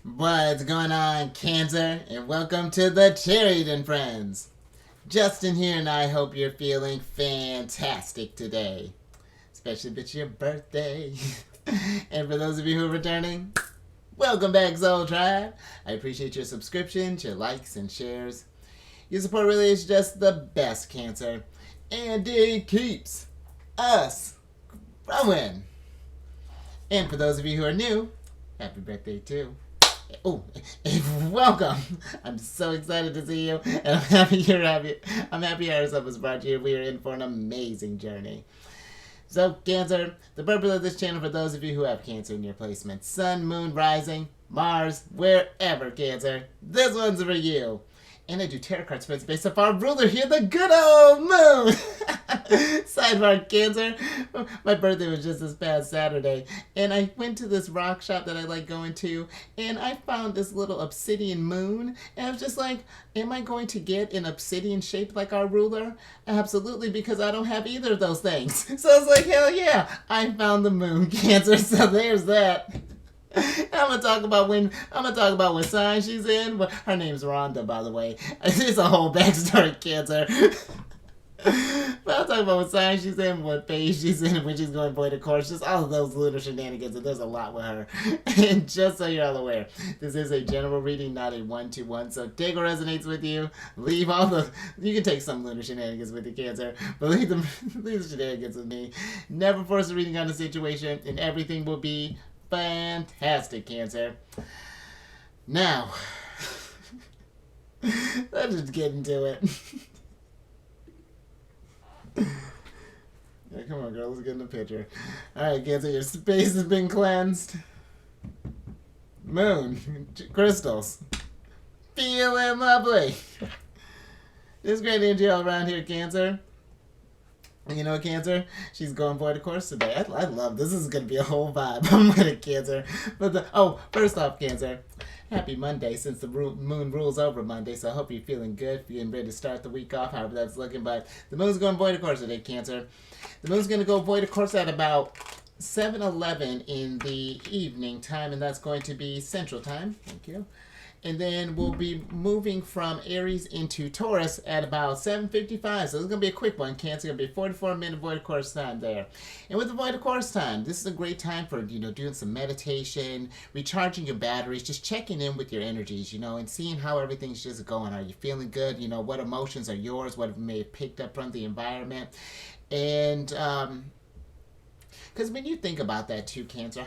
What's going on, Cancer? And welcome to the Chariot Friends. Justin here, and I hope you're feeling fantastic today. Especially if it's your birthday. And for those of you who are returning, welcome back, Soul Tribe. I appreciate your subscriptions, your likes, and shares. Your support really is just the best, Cancer. And it keeps us growing. And for those of you who are new, happy birthday too. Oh, welcome! I'm so excited to see you, and I'm happy you're happy. I'm happy our stuff was brought to you. We are in for an amazing journey. So, Cancer, the purpose of this channel for those of you who have Cancer in your placement, Sun, Moon, Rising, Mars, wherever, Cancer, this one's for you. And I do tarot card spreads based off our ruler here, the good old moon. Sidebar, Cancer. My birthday was just this past Saturday, and I went to this rock shop that I like going to, and I found this little obsidian moon, and I was just like, am I going to get an obsidian shaped like our ruler? Absolutely, because I don't have either of those things. So I was like, hell yeah, I found the moon, Cancer, so there's that. I'm gonna talk about what sign she's in. Her name's Rhonda, by the way. It's a whole backstory, Cancer. But I'll talk about what sign she's in, what phase she's in, and when she's going void of course. Just all of those lunar shenanigans, and there's a lot with her. And just so you're all aware, this is a general reading, not a one-to-one. So take what resonates with you. Leave all the. You can take some lunar shenanigans with your, Cancer, but leave the shenanigans with me. Never force a reading on a situation, and everything will be fantastic, Cancer. Now, let's just get into it. Yeah, come on, girl. Let's get in the picture. Alright, Cancer, your space has been cleansed. Moon. Crystals. Feeling lovely. There's great energy all around here, Cancer. You know, Cancer, she's going void of course today. I love this. This is going to be a whole vibe. I'm with it, Cancer. But first off, Cancer, happy Monday, since the moon rules over Monday, so I hope you're feeling good, feeling ready to start the week off, however that's looking. But the moon's going void of course today, Cancer. The moon's going to go void of course at about 7:11 in the evening time, and that's going to be Central Time. Thank you. And then we'll be moving from Aries into Taurus at about 7:55. So this is going to be a quick one, Cancer. It's going to be a 44-minute void of course time there. And with the void of course time, this is a great time for, doing some meditation, recharging your batteries, just checking in with your energies, and seeing how everything's just going. Are you feeling good? What emotions are yours? What may have picked up from the environment? And, because when you think about that too, Cancer,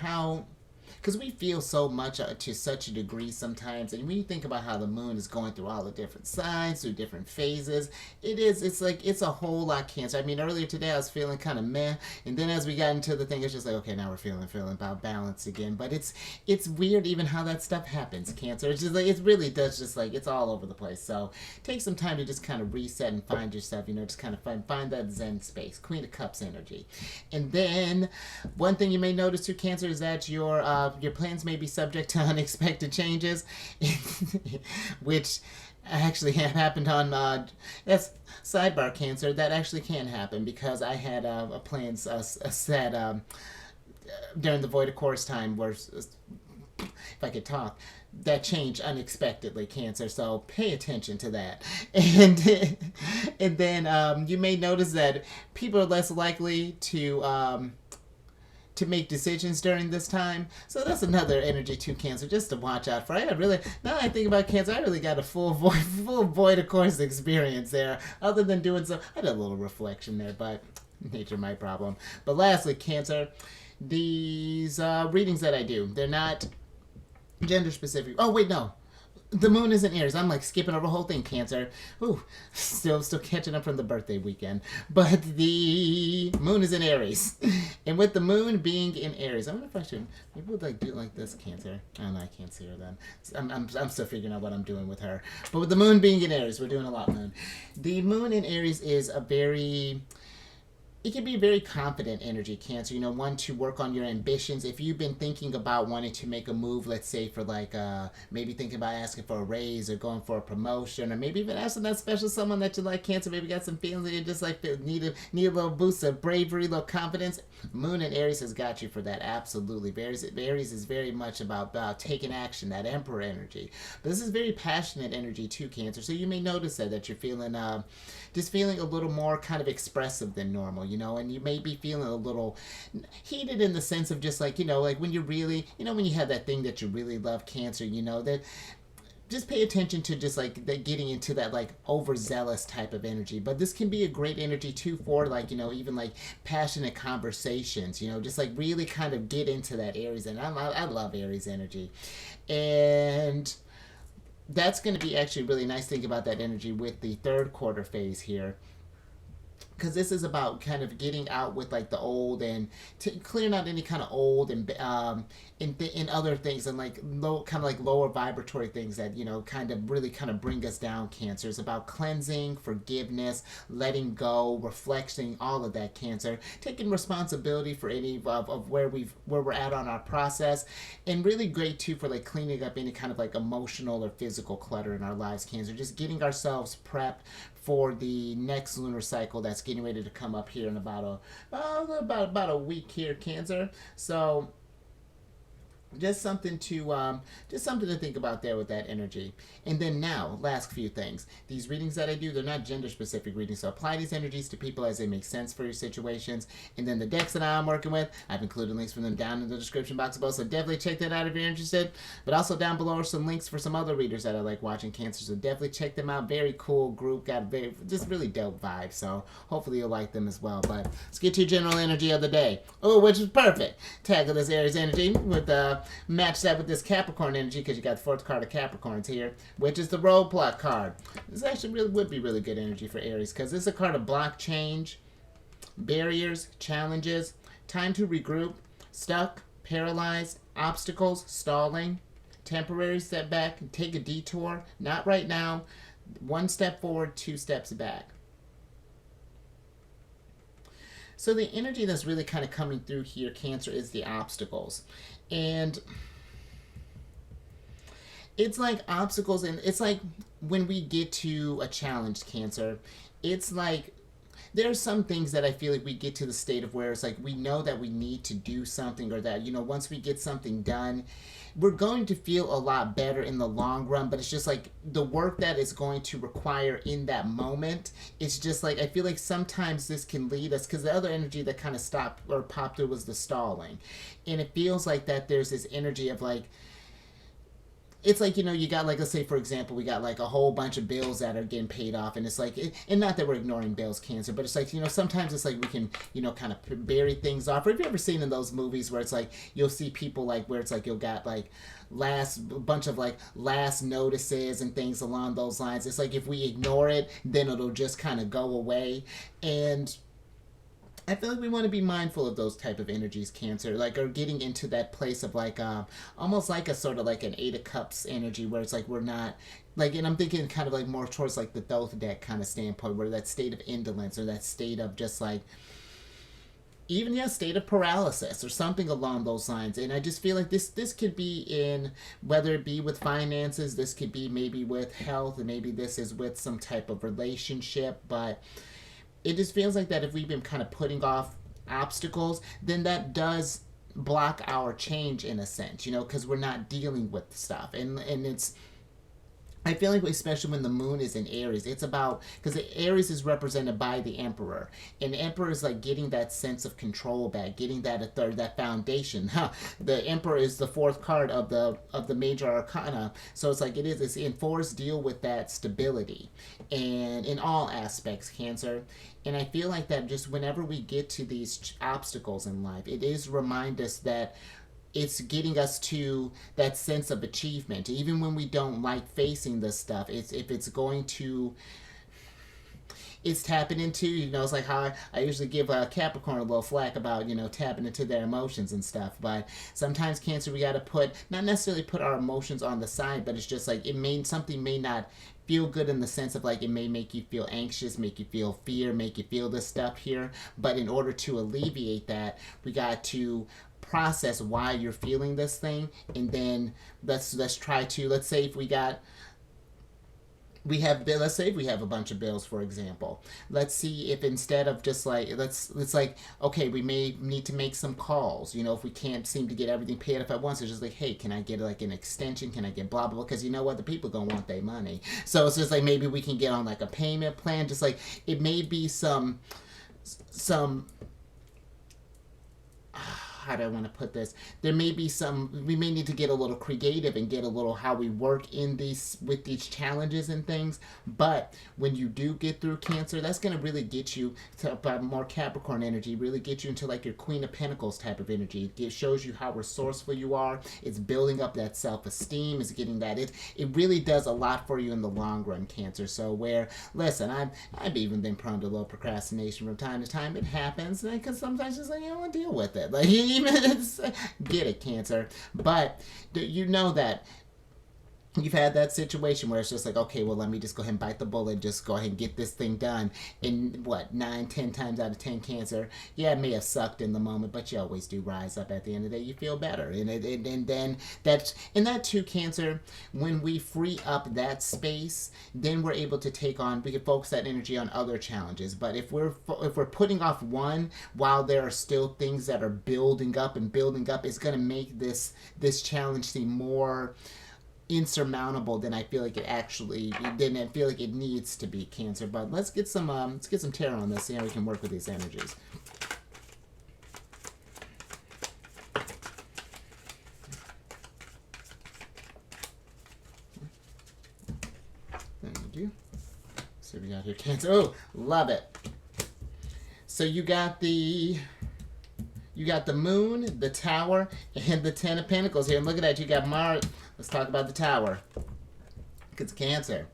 because we feel so much to such a degree sometimes, and when you think about how the moon is going through all the different signs, through different phases, it's a whole lot, Cancer. I mean, earlier today I was feeling kind of meh, and then as we got into the thing, it's just like, okay, now we're feeling about balance again. But it's weird even how that stuff happens, Cancer. It's just like, it really does, just like, it's all over the place. So take some time to just kind of reset and find yourself, just kind of find that Zen space, Queen of Cups energy. And then one thing you may notice too, Cancer, is that your plans may be subject to unexpected changes, which actually happened on that's sidebar, Cancer. That actually can happen because I had a plan set during the void of course time where, if I could talk, that changed unexpectedly, Cancer. So pay attention to that. And then you may notice that people are less likely to make decisions during this time. So that's another energy too, Cancer, just to watch out for. Now that I think about Cancer, I really got a full void of course experience there. Other than doing some, I did a little reflection there, but nature my problem. But lastly, Cancer, these readings that I do, they're not gender specific. Oh wait, no. The moon is in Aries. I'm like skipping over the whole thing, Cancer. Ooh, still catching up from the birthday weekend. But the moon is in Aries. And with the moon being in Aries, I wonder if I should, maybe we'll do it like this, Cancer. Oh no, I can't see her then. I'm still figuring out what I'm doing with her. But with the moon being in Aries, we're doing a lot, moon. The moon in Aries is it can be a very confident energy, Cancer. One to work on your ambitions. If you've been thinking about wanting to make a move, let's say for like maybe thinking about asking for a raise or going for a promotion, or maybe even asking that special someone that you like, Cancer. Maybe got some feelings that you just like need a little boost of bravery, a little confidence. Moon in Aries has got you for that. Absolutely. Aries is very much about taking action, that Emperor energy. But this is very passionate energy too, Cancer. So you may notice that you're feeling just feeling a little more kind of expressive than normal, and you may be feeling a little heated in the sense of just like, like when you really, when you have that thing that you really love, Cancer, that just pay attention to just like that, getting into that like overzealous type of energy. But this can be a great energy too for like, even like passionate conversations, just like really kind of get into that Aries. And I love Aries energy. And that's going to be actually really nice thing about that energy with the third quarter phase here, because this is about kind of getting out with like the old and clearing out any kind of old and in other things, and like kind of like lower vibratory things that kind of really kind of bring us down, Cancer. It's about cleansing, forgiveness, letting go, reflecting, all of that, Cancer, taking responsibility for any of where we're at on our process, and really great too for like cleaning up any kind of like emotional or physical clutter in our lives, Cancer. Just getting ourselves prepped for the next lunar cycle that's getting ready to come up here in about a week here, Cancer. So just something to think about there with that energy. And then now, last few things. These readings that I do, they're not gender specific readings, so apply these energies to people as they make sense for your situations. And then the decks that I'm working with, I've included links for them down in the description box below, so definitely check that out if you're interested. But also down below are some links for some other readers that I like watching, Cancer, so definitely check them out. Very cool group, got just really dope vibes, so hopefully you'll like them as well. But let's get to your general energy of the day. Oh, which is perfect. Tackle this Aries energy with match that with this Capricorn energy, because you got the fourth card of Capricorns here, which is the roadblock card. This actually really would be really good energy for Aries, because this is a card of block change, barriers, challenges, time to regroup, stuck, paralyzed, obstacles, stalling, temporary setback, take a detour, not right now, one step forward, two steps back. So the energy that's really kind of coming through here, Cancer, is the obstacles. And it's like obstacles, and it's like when we get to a challenge, Cancer, it's like there are some things that I feel like we get to the state of where it's like we know that we need to do something, or that, once we get something done, we're going to feel a lot better in the long run. But it's just like the work that is going to require in that moment, it's just like I feel like sometimes this can lead us, because the other energy that kind of stopped or popped through was the stalling. And it feels like that there's this energy of like, it's like, you got like, let's say for example, we got like a whole bunch of bills that are getting paid off, and it's like, and not that we're ignoring bills, Cancer, but it's like, sometimes it's like we can, kind of bury things off. Or have you ever seen in those movies where it's like, you'll see people like, where it's like you'll got like bunch of like last notices and things along those lines. It's like if we ignore it, then it'll just kind of go away. And I feel like we want to be mindful of those type of energies, Cancer, like, or getting into that place of like almost like a sort of like an Eight of Cups energy, where it's like we're not like, and I'm thinking kind of like more towards like the Thoth deck kind of standpoint, where that state of indolence, or that state of just like even state of paralysis or something along those lines. And I just feel like this could be in, whether it be with finances, this could be maybe with health, and maybe this is with some type of relationship. But it just feels like that if we've been kind of putting off obstacles, then that does block our change in a sense, because we're not dealing with stuff. And it's, I feel like especially when the moon is in Aries, it's about, because Aries is represented by the Emperor, and the Emperor is like getting that sense of control back, getting that foundation. The Emperor is the fourth card of the major arcana, so it's like it's enforced deal with that stability, and in all aspects, Cancer. And I feel like that just whenever we get to these obstacles in life, it is remind us that it's getting us to that sense of achievement. Even when we don't like facing this stuff, if it's going to it's tapping into, it's like how I usually give Capricorn a little flack about, tapping into their emotions and stuff. But sometimes Cancer, we got to not necessarily put our emotions on the side, but it's just like something may not feel good in the sense of like it may make you feel anxious, make you feel fear, make you feel this stuff here. But in order to alleviate that, we got to process why you're feeling this thing, and then let's try to, let's say if let's say if we have a bunch of bills, for example. Let's see if instead of just like let's like, okay, we may need to make some calls. If we can't seem to get everything paid up at once, it's just like, hey, can I get like an extension? Can I get blah blah? Because you know what, the people gonna want their money. So it's just like maybe we can get on like a payment plan. Just like it may be some how do I want to put this? There may be we may need to get a little creative and get a little how we work with these challenges and things. But when you do get through Cancer, that's going to really get you to more Capricorn energy, really get you into like your Queen of Pentacles type of energy. It shows you how resourceful you are. It's building up that self-esteem. It's getting that. It really does a lot for you in the long run, Cancer. So listen, I've even been prone to a little procrastination from time to time. It happens because sometimes it's like, you don't want to deal with it. Like, get it, Cancer. But you know that you've had that situation where it's just like, okay, well, let me just go ahead and bite the bullet and just go ahead and get this thing done. And 9-10 times out of 10, Cancer, yeah, it may have sucked in the moment, but you always do rise up at the end of the day. You feel better. And then that too, Cancer, when we free up that space, then we're able to we can focus that energy on other challenges. But if we're putting off one while there are still things that are building up, it's going to make this challenge seem more insurmountable than I feel like it needs to be, Cancer. But let's get some tarot on this, see how we can work with these energies. There we go. So we got here, Cancer. Oh, love it. So you got the Moon, the Tower, and the Ten of Pentacles here. And look at that, you got Mars. Let's talk about the Tower. It's Cancer.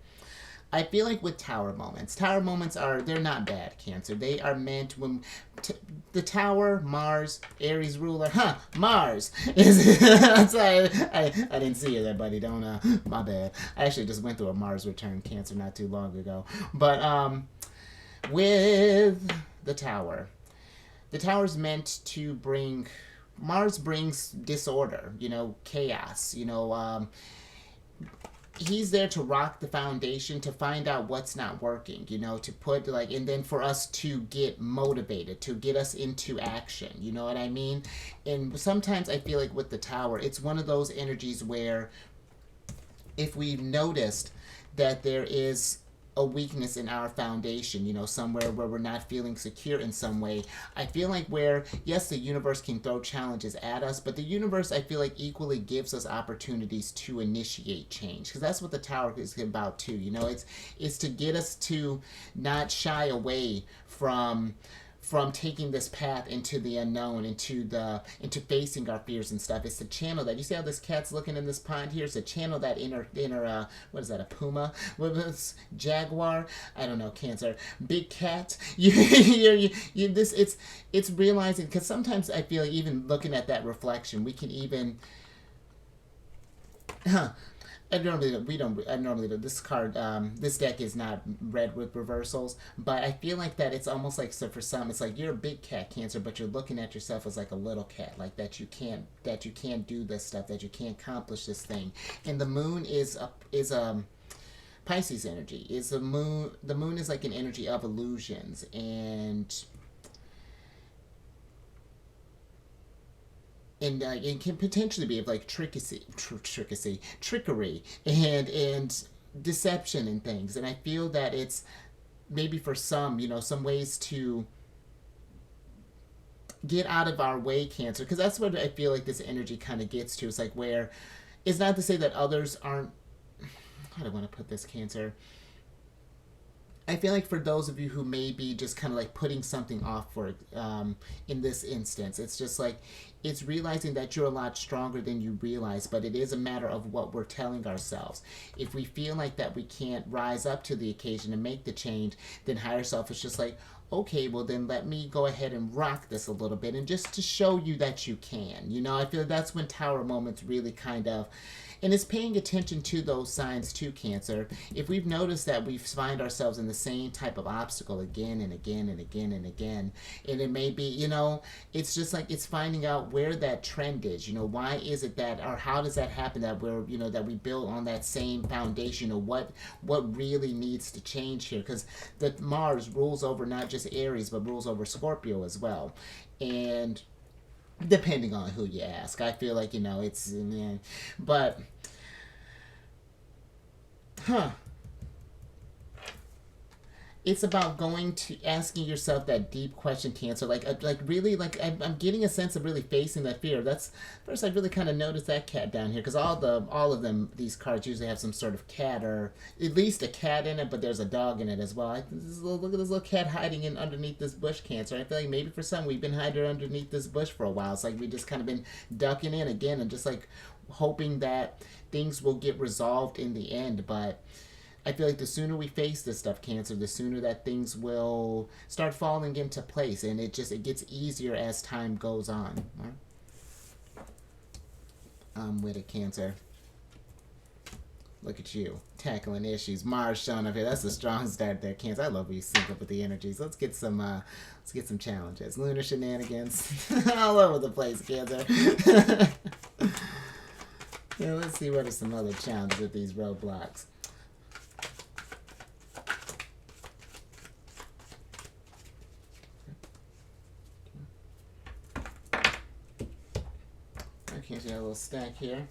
I feel like with Tower moments they're not bad, Cancer. They are meant when the Tower, Mars, Aries ruler, Mars is. Sorry, I didn't see you there, buddy. Don't my bad. I actually just went through a Mars return, Cancer, not too long ago. But with the Tower. The Tower's meant to Mars brings disorder, chaos, he's there to rock the foundation, to find out what's not working, to put and then for us to get motivated, to get us into action, you know what I mean? And sometimes I feel like with the Tower, it's one of those energies where if we've noticed that there is a weakness in our foundation, somewhere where we're not feeling secure in some way. I feel like yes, the universe can throw challenges at us, but the universe, I feel like, equally gives us opportunities to initiate change. Because that's what the Tower is about too, it's to get us to not shy away from taking this path into the unknown, into facing our fears and stuff. It's to channel that. You see how this cat's looking in this pond here? It's to channel that inner what is that, a puma? What jaguar? I don't know, Cancer. Big cat. It's realizing, because sometimes I feel like even looking at that reflection, we can even I normally don't. This card, this deck is not read with reversals, but I feel like that it's almost like, so for some, it's like you're a big cat, Cancer, but you're looking at yourself as like a little cat, like that you can't do this stuff, that you can't accomplish this thing. And the Moon is Pisces energy. The moon is like an energy of illusions, and it can potentially be of like trickery and deception and things. And I feel that it's maybe for some, some ways to get out of our way, Cancer, because that's what I feel like this energy kind of gets to. It's like where it's not to say that others aren't. How do I want to put this, Cancer? I feel like for those of you who may be just kind of like putting something off for in this instance, it's just like it's realizing that you're a lot stronger than you realize, but it is a matter of what we're telling ourselves. If we feel like that we can't rise up to the occasion and make the change, then higher self is just like, okay, well then let me go ahead and rock this a little bit and just to show you that you can. You know, I feel that's when tower moments really kind of, and it's paying attention to those signs too, Cancer. If we've noticed that we find ourselves in the same type of obstacle again and again and again and again, and it may be, you know, it's just like it's finding out where that trend is. You know, why is it that, or how does that happen that we're, you know, that we build on that same foundation, or what really needs to change here? Because the Mars rules over not just Aries, but rules over Scorpio as well, and depending on who you ask, I feel like, you know, it's, but huh, it's about going to asking yourself that deep question, Cancer. Like really, like I'm getting a sense of really facing that fear. That's first I really kind of noticed that cat down here, because all of them, these cards usually have some sort of cat, or at least a cat in it, but there's a dog in it as well. Look at this little cat hiding in underneath this bush, Cancer. I feel like maybe for some we've been hiding underneath this bush for a while. It's like we just kind of been ducking in again and just like hoping that things will get resolved in the end, but I feel like the sooner we face this stuff, Cancer, the sooner that things will start falling into place, and it gets easier as time goes on. I'm with it, Cancer. Look at you tackling issues. Mars showing up here. That's a strong start there, Cancer. I love when you sync up with the energies. Let's get some challenges. Lunar shenanigans all over the place, Cancer. Yeah, let's see what are some other challenges with these roadblocks. Okay, so a little stack here.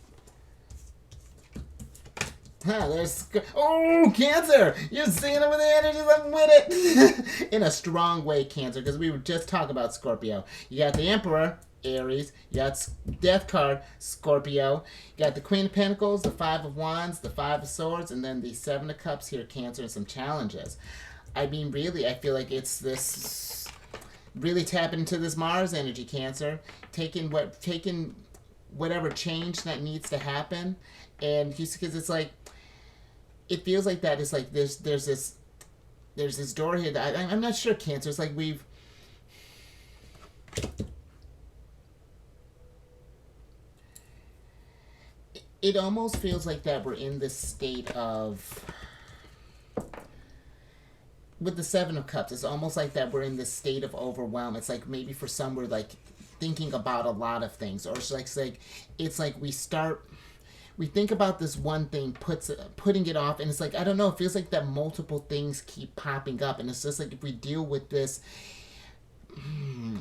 There's... Oh, Cancer! You're seeing it with the energies, I'm with it! In a strong way, Cancer, because we were just talking about Scorpio. You got the Emperor, Aries. You got Death card, Scorpio. You got the Queen of Pentacles, the Five of Wands, the Five of Swords, and then the Seven of Cups here, Cancer, and some challenges. I mean, really, I feel like it's this... Really tapping into this Mars energy, Cancer. Taking whatever change that needs to happen, and because it's like, it feels like that it's like there's this door here that I'm not sure, Cancer. It's like it almost feels like that we're in this state of, with the Seven of Cups, it's almost like that we're in this state of overwhelm. It's like maybe for some we're like thinking about a lot of things, or it's like we think about this one thing, putting it off, and it's like, I don't know, it feels like that multiple things keep popping up, and it's just like if we deal with this,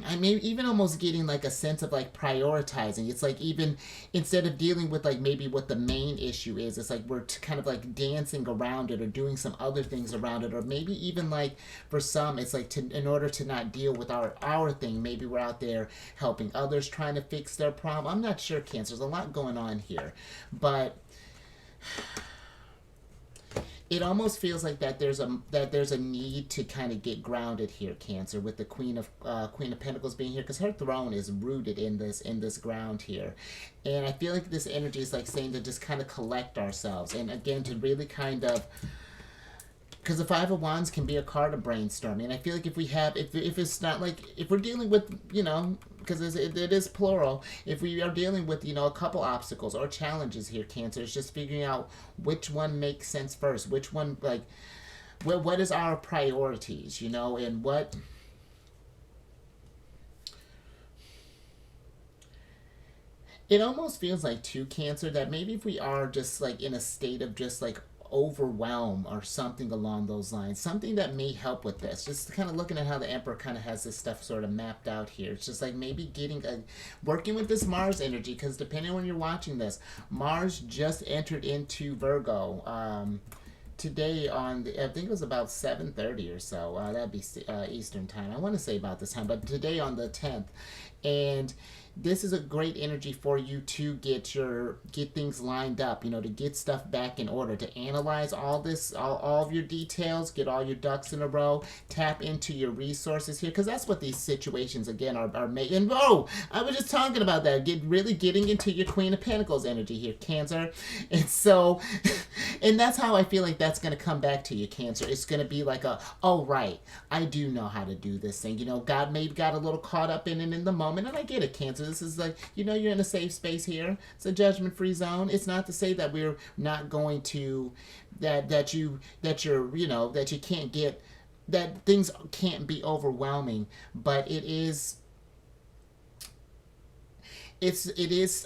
I mean, even almost getting like a sense of like prioritizing. It's like, even instead of dealing with like maybe what the main issue is, it's like we're kind of like dancing around it or doing some other things around it, or maybe even like for some it's like in order to not deal with our thing, maybe we're out there helping others trying to fix their problem. I'm not sure, Cancer. There's a lot going on here, but it almost feels like that there's a need to kind of get grounded here, Cancer, with the Queen of Pentacles being here, because her throne is rooted in this ground here, and I feel like this energy is like saying to just kind of collect ourselves, and again to really kind of, because the Five of Wands can be a card of brainstorming, and I feel like if it's not like, if we're dealing with, you know, because it is plural, if we are dealing with, you know, a couple obstacles or challenges here, Cancer, it's just figuring out which one makes sense first, which one, like, what is our priorities, you know, and what... It almost feels like, too, Cancer, that maybe if we are just, like, in a state of just, like, overwhelm or something along those lines, something that may help with this, just kind of looking at how the Emperor kind of has this stuff sort of mapped out here. It's just like maybe working with this Mars energy, because depending on when you're watching this, Mars just entered into Virgo today on I think it was about 7:30 or so. That'd be Eastern time. I want to say about this time, but today on the 10th. And this is a great energy for you to get things lined up, to get stuff back in order, to analyze all of your details, get all your ducks in a row, tap into your resources here, because that's what these situations again are made. And I was just talking about that, really getting into your Queen of Pentacles energy here, Cancer. And so and that's how I feel like that's going to come back to you, Cancer. It's going to be like oh right, I do know how to do this thing. God maybe got a little caught up in it in the moment, and I get it, Cancer. This is like, you're in a safe space here. It's a judgment-free zone. It's not to say that we're not going to, that you can't get, that things can't be overwhelming, but it is,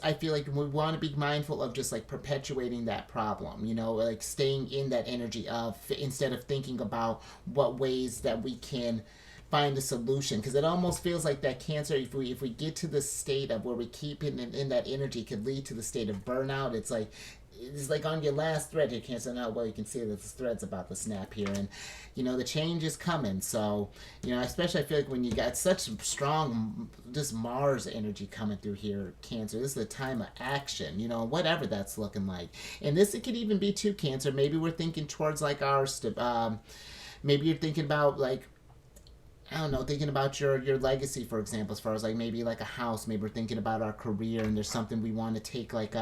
I feel like we want to be mindful of just like perpetuating that problem, like staying in that energy of, instead of thinking about what ways that we can find a solution, because it almost feels like that, Cancer, if we get to the state of where we keep it in that energy, could lead to the state of burnout. It's like on your last thread here, Cancer. Now, well, you can see that this thread's about to snap here, and the change is coming. So especially I feel like when you got such strong this Mars energy coming through here, Cancer, this is the time of action, whatever that's looking like. And it could even be too, Cancer, maybe we're thinking towards like maybe you're thinking about like, I don't know, thinking about your legacy, for example, as far as like maybe like a house. Maybe we're thinking about our career, and there's something we want to take, like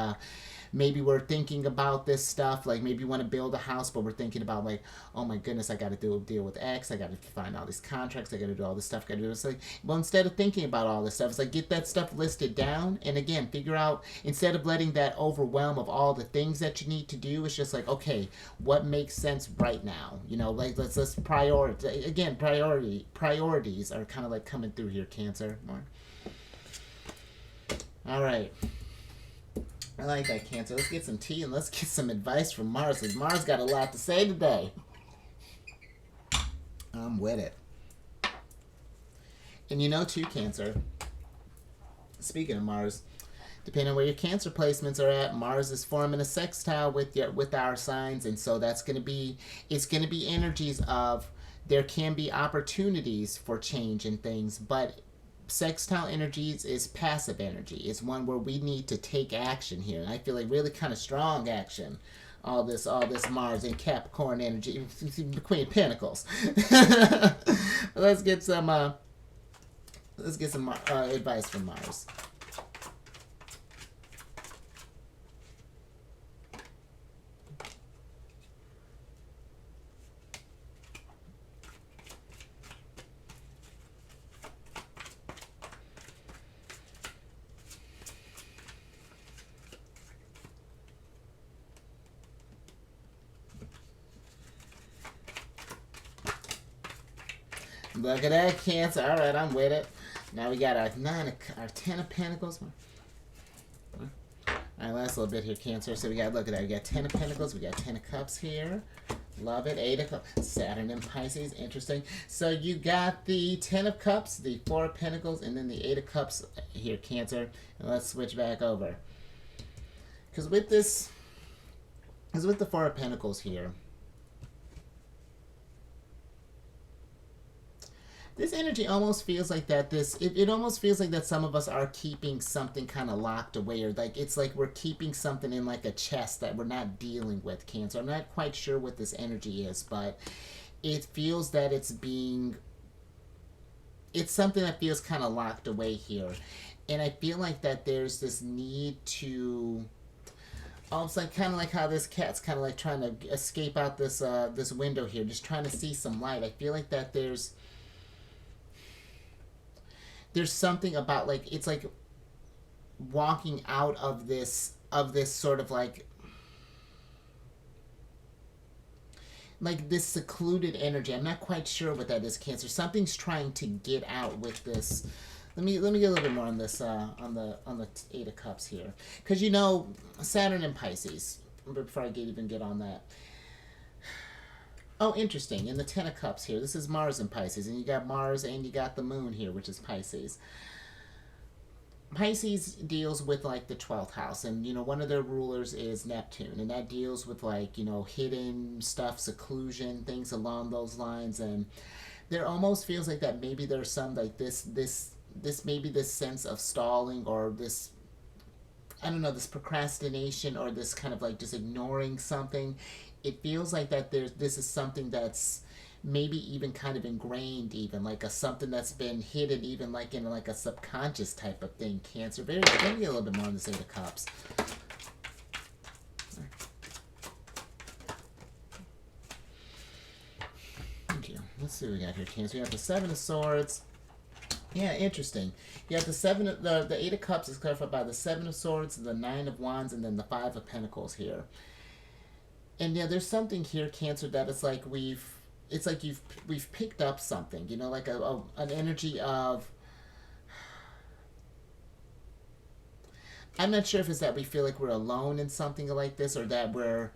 maybe we're thinking about this stuff, like maybe you want to build a house, but we're thinking about like, oh my goodness, I got to deal with X, I got to find all these contracts, I got to do all this stuff, got to do this. Like, well, instead of thinking about all this stuff, it's like, get that stuff listed down, and again, figure out, instead of letting that overwhelm of all the things that you need to do, it's just like, okay, what makes sense right now? Like let's prioritize. Again, priorities are kind of like coming through here, Cancer. All right. I like that, Cancer. Let's get some tea and let's get some advice from Mars, because Mars got a lot to say today. I'm with it. And too, Cancer, speaking of Mars, depending on where your Cancer placements are at, Mars is forming a sextile with our signs, and so it's going to be energies of, there can be opportunities for change in things, but sextile energies is passive energy. It's one where we need to take action here, and I feel like really kind of strong action. All this Mars and Capricorn energy, Queen of Pentacles. Let's get some advice from Mars. Look at that, Cancer. All right, I'm with it. Now we got our 10 of Pentacles. All right, last little bit here, Cancer. So we got, look at that. We got 10 of Pentacles. We got 10 of Cups here. Love it. 8 of Cups. Saturn in Pisces. Interesting. So you got the 10 of Cups, the 4 of Pentacles, and then the 8 of Cups here, Cancer. And let's switch back over. Because with the 4 of Pentacles here, this energy almost feels like that it almost feels like that some of us are keeping something kind of locked away, or like it's like we're keeping something in like a chest that we're not dealing with, Cancer. I'm not quite sure what this energy is, but it feels that it's something that feels kind of locked away here. And I feel like that there's this need to, almost like kind of like how this cat's kind of like trying to escape out this window here, just trying to see some light. I feel like that there's something about, like, it's like walking out of this sort of like this secluded energy. I'm not quite sure what that is, Cancer. Something's trying to get out with this. Let me get a little bit more on this on the 8 of Cups here, because Saturn in Pisces. Before I even get on that. Oh, interesting. In the 10 of Cups here, this is Mars in Pisces, and you got Mars and you got the Moon here, which is Pisces. Pisces deals with like the 12th house, and one of their rulers is Neptune, and that deals with like hidden stuff, seclusion, things along those lines. And there almost feels like that maybe there's some like this this maybe this sense of stalling, or this, I don't know, this procrastination, or this kind of like just ignoring something. It feels like that this is something that's maybe even kind of ingrained, even like a something that's been hidden, even like in like a subconscious type of thing. Cancer. Very good. Let me get a little bit more on this Eight of Cups. Thank you. Let's see what we got here, Cancer. We have the Seven of Swords. Yeah, interesting. You have the Eight of Cups is clarified by the Seven of Swords, the Nine of Wands, and then the Five of Pentacles here. And yeah, there's something here, Cancer, that it's like we've picked up something, you know, like an energy of, I'm not sure if it's that we feel like we're alone in something like this, or that we're,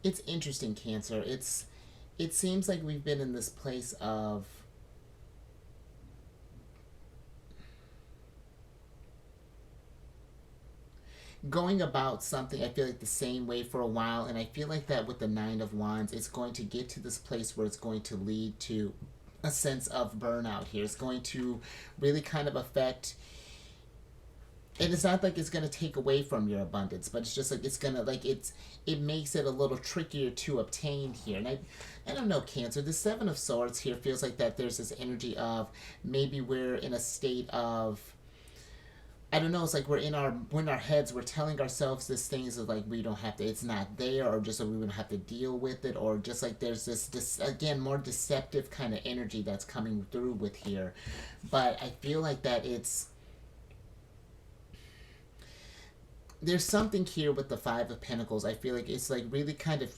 it's interesting, Cancer. It seems like we've been in this place of going about something, I feel like, the same way for a while, and I feel like that with the Nine of Wands, it's going to get to this place where it's going to lead to a sense of burnout here. It's going to really kind of affect, and it's not like it's going to take away from your abundance, but it's just like it's going to, like, it makes it a little trickier to obtain here. And I don't know, Cancer, the Seven of Swords here feels like that there's this energy of maybe we're in a state of, I don't know, it's like we're in our heads, we're telling ourselves this things of like we don't have to, it's not there, or just like we wouldn't have to deal with it, or just like there's this again, more deceptive kind of energy that's coming through with here. But I feel like that there's something here with the Five of Pentacles. I feel like it's like really kind of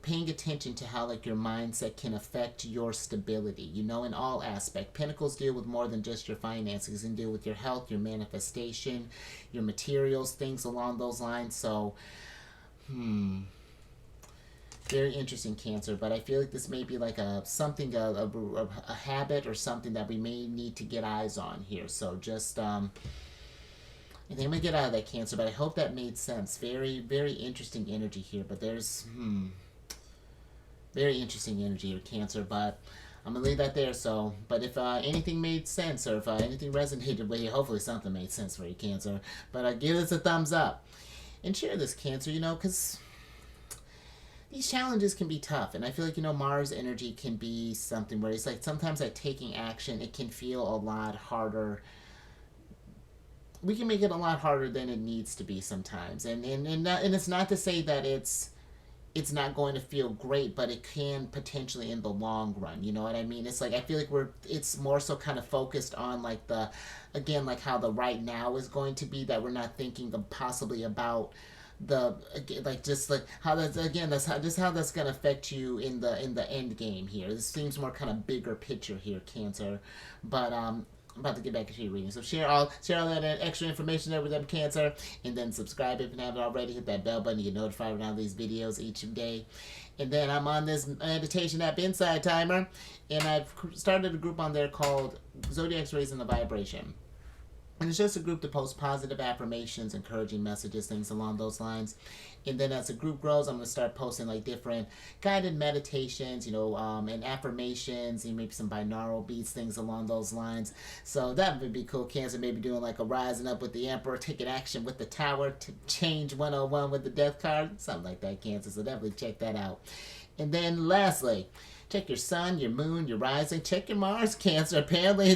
paying attention to how like your mindset can affect your stability, you know, in all aspects. Pentacles deal with more than just your finances, and deal with your health, your manifestation, your materials, things along those lines. So very interesting, Cancer. But I feel like this may be like a habit, or something that we may need to get eyes on here. So just I think I'm going to get out of that, Cancer, but I hope that made sense. Very, very interesting energy here, but there's, very interesting energy here, Cancer, but I'm going to leave that there. So, but if anything made sense, or if anything resonated with you, hopefully something made sense for you, Cancer, but give us a thumbs up. And share this, Cancer, you know, because these challenges can be tough, and I feel like, you know, Mars energy can be something where it's like sometimes like taking action, it can feel a lot harder. We can make it a lot harder than it needs to be sometimes, and it's not to say that it's not going to feel great, but it can potentially in the long run. You know what I mean? It's like I feel like it's more so kind of focused on like again, like how the right now is going to be, that we're not thinking of possibly about the, like, just like how that's, again, that's how that's going to affect you in the end game here. This seems more kind of bigger picture here, Cancer, but I'm about to get back into your reading. So share all that extra information there with them, Cancer, and then subscribe if you haven't already. Hit that bell button to get notified when I have these videos each day. And then I'm on this meditation app, Inside Timer, and I've started a group on there called Zodiacs Raising the Vibration. And it's just a group to post positive affirmations, encouraging messages, things along those lines. And then as the group grows, I'm going to start posting like different guided meditations, you know, and affirmations, and maybe some binaural beats, things along those lines. So that would be cool, Cancer. Maybe doing like a rising up with the Emperor, taking action with the Tower, to change 101 with the Death card, something like that, Cancer. So definitely check that out. And then lastly, check your sun, your moon, your rising. Check your Mars, Cancer. Apparently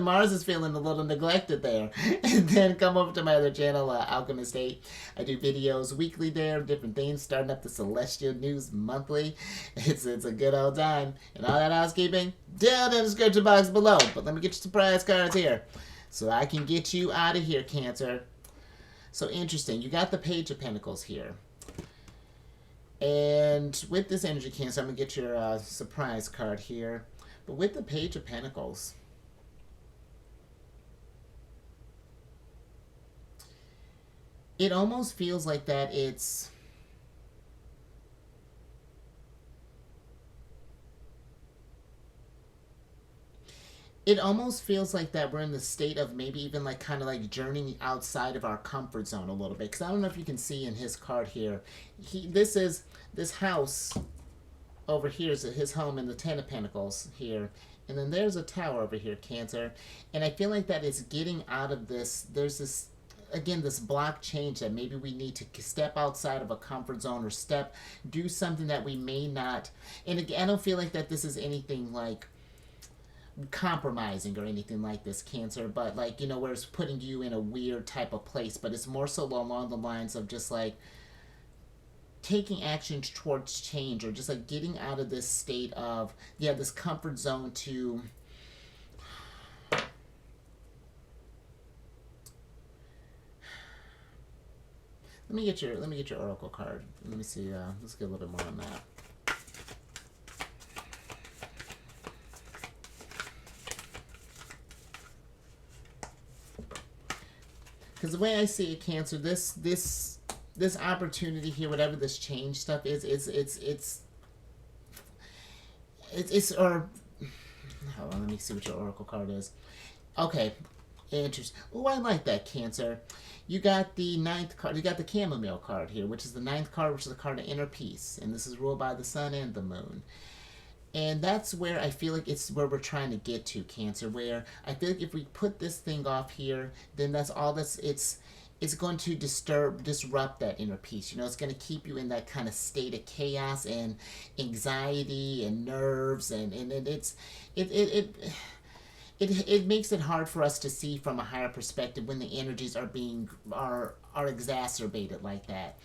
Mars is feeling a little neglected there. And then come over to my other channel, Alchemist 8. I do videos weekly there, different things, starting up the Celestial News monthly. It's a good old time. And all that housekeeping, down in the description box below. But let me get your surprise cards here, so I can get you out of here, Cancer. So interesting. You got the Page of Pentacles here. And with this energy, Cancer, I'm going to get your surprise card here. But with the Page of Pentacles, it almost feels like that it's it almost feels like that we're in the state of maybe even like kind of like journeying outside of our comfort zone a little bit. Because I don't know if you can see in his card here, this house over here is his home in the Ten of Pentacles here. And then there's a tower over here, Cancer. And I feel like that is getting out of this. There's this, again, this block change that maybe we need to step outside of a comfort zone or do something that we may not. And again, I don't feel like that this is anything like compromising or anything like this, Cancer, but like, where it's putting you in a weird type of place. But it's more so along the lines of just like taking action towards change, or just like getting out of this state of this comfort zone to let me get your oracle card. Let me see, let's get a little bit more on that. Because the way I see it, Cancer, this opportunity here, whatever this change stuff is, or hold on, let me see what your oracle card is. Okay, interesting. Oh, I like that, Cancer. You got the ninth card. You got the chamomile card here, which is the ninth card, which is the card of inner peace, and this is ruled by the sun and the moon. And that's where I feel like it's where we're trying to get to, Cancer, where I feel like if we put this thing off here, then that's all it's going to disrupt that inner peace. It's going to keep you in that kind of state of chaos and anxiety and nerves, and it makes it hard for us to see from a higher perspective when the energies are exacerbated like that.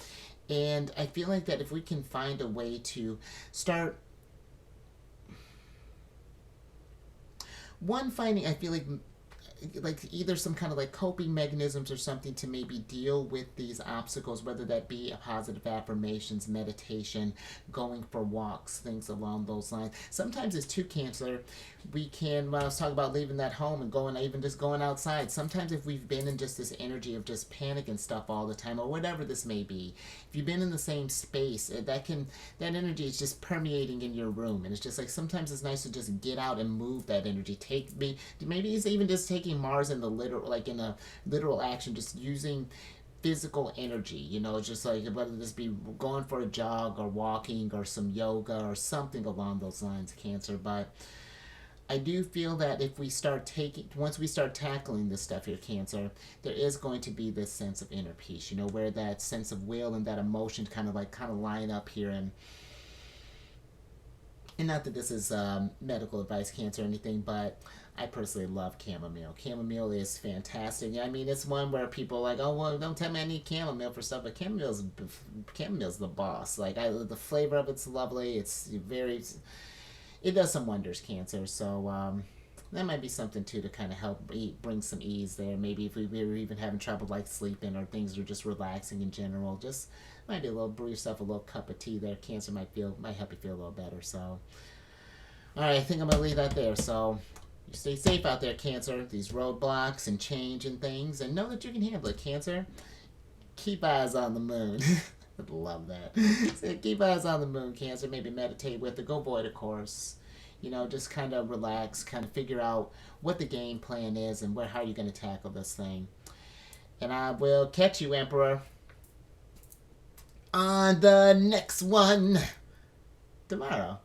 And I feel like that if we can find a way to start finding, I feel like either some kind of like coping mechanisms or something to maybe deal with these obstacles, whether that be positive affirmations, meditation, going for walks, things along those lines. Sometimes it's too, Cancer. We can, when I was talking about leaving that home and going, even just going outside, sometimes if we've been in just this energy of just panic and stuff all the time, or whatever this may be, if you've been in the same space, that energy is just permeating in your room. And it's just like, sometimes it's nice to just get out and move that energy. Maybe it's even just taking Mars in the in a literal action, just using physical energy, just like whether this be going for a jog or walking or some yoga or something along those lines, Cancer. But I do feel that if we once we start tackling this stuff here, Cancer, there is going to be this sense of inner peace, where that sense of will and that emotion kind of line up here. And not that this is medical advice, Cancer, or anything, but I personally love chamomile. Chamomile is fantastic. I mean, it's one where people are like, oh, well, don't tell me I need chamomile for stuff, but chamomille's the boss. Like, the flavor of it's lovely. It does some wonders, Cancer. So that might be something too to kind of help bring some ease there. Maybe if we were even having trouble like sleeping, or things are just relaxing in general, just might be brew yourself a little cup of tea there. Cancer might help you feel a little better. So, all right, I think I'm gonna leave that there. So, you stay safe out there, Cancer. These roadblocks and change and things, and know that you can handle it, Cancer. Keep eyes on the moon. I love that. So keep eyes on the moon, Cancer. Maybe meditate with it. Go void a course. Just kind of relax, kind of figure out what the game plan is and how you're going to tackle this thing. And I will catch you, Emperor, on the next one tomorrow.